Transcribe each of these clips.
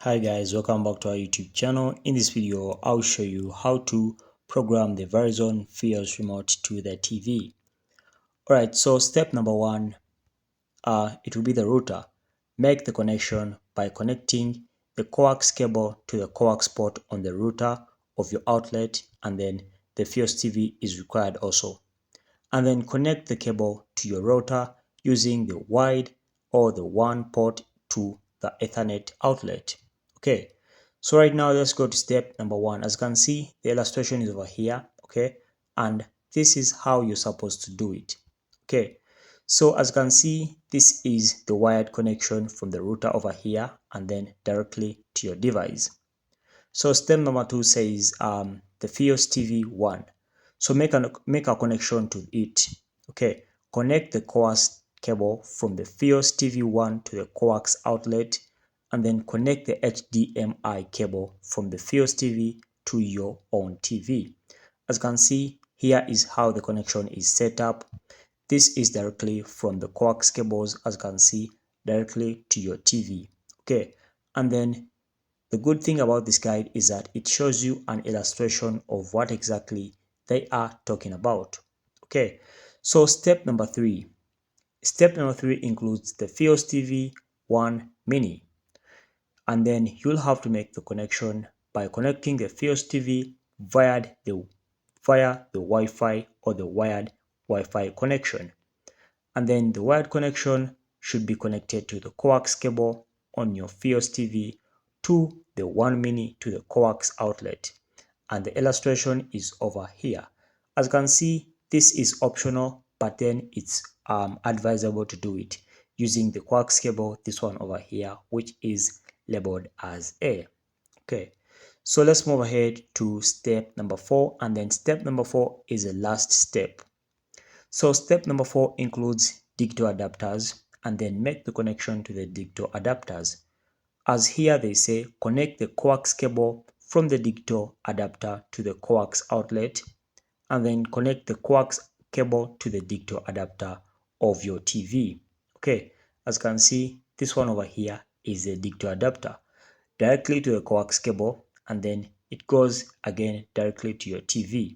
Hi guys, welcome back to our YouTube channel. In this video, I'll show you how to program the VERIZON Fios remote to the TV. Alright, so step number one, it will be the router. Make the connection by connecting the coax cable to the coax port on the router of your outlet, and then the Fios TV is required also. And then connect the cable to your router using the wide or the WAN port to the Ethernet outlet. Okay, so right now let's go to step number one. As you can see, the illustration is over here. Okay, and this is how you're supposed to do it. Okay, so as you can see, this is the wired connection from the router over here and then directly to your device. So step number two says the FiOS TV One. So make a connection to it. Okay, connect the coax cable from the FiOS TV One to the coax outlet, and then connect the HDMI cable from the FiOS TV to your own TV. As you can see, here is how the connection is set up. This is directly from the coax cables, as you can see, directly to your TV. Okay, and then the good thing about this guide is that it shows you an illustration of what exactly they are talking about. Okay, so step number three. Step number three includes the FiOS TV One Mini. And then you'll have to make the connection by connecting the FiOS TV via the Wi-Fi or the wired Wi-Fi connection. And then the wired connection should be connected to the coax cable on your FiOS TV to the One Mini to the coax outlet. And the illustration is over here. As you can see, this is optional, but then it's advisable to do it using the coax cable, this one over here, which is labeled as A. Okay, so let's move ahead to step number four, and then step number four is the last step. So step number four includes digital adapters, and then make the connection to the digital adapters. As here they say, connect the coax cable from the digital adapter to the coax outlet, and then connect the coax cable to the digital adapter of your TV. Okay, as you can see, this one over here is a digital adapter directly to the coax cable, and then it goes again directly to your TV.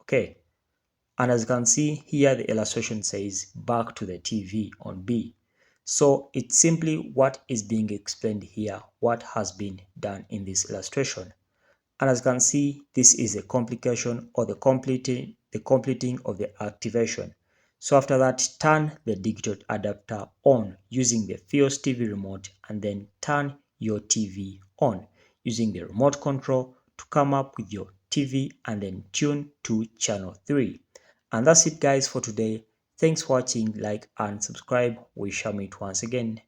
Okay, and as you can see here, the illustration says back to the TV on B. So it's simply what is being explained here, what has been done in this illustration. And as you can see, this is a complication or the completing of the activation. So after that, turn the digital adapter on using the FiOS TV remote, and then turn your TV on using the remote control to come up with your TV and then tune to channel 3. And that's it guys for today. Thanks for watching. Like and subscribe. We shall meet once again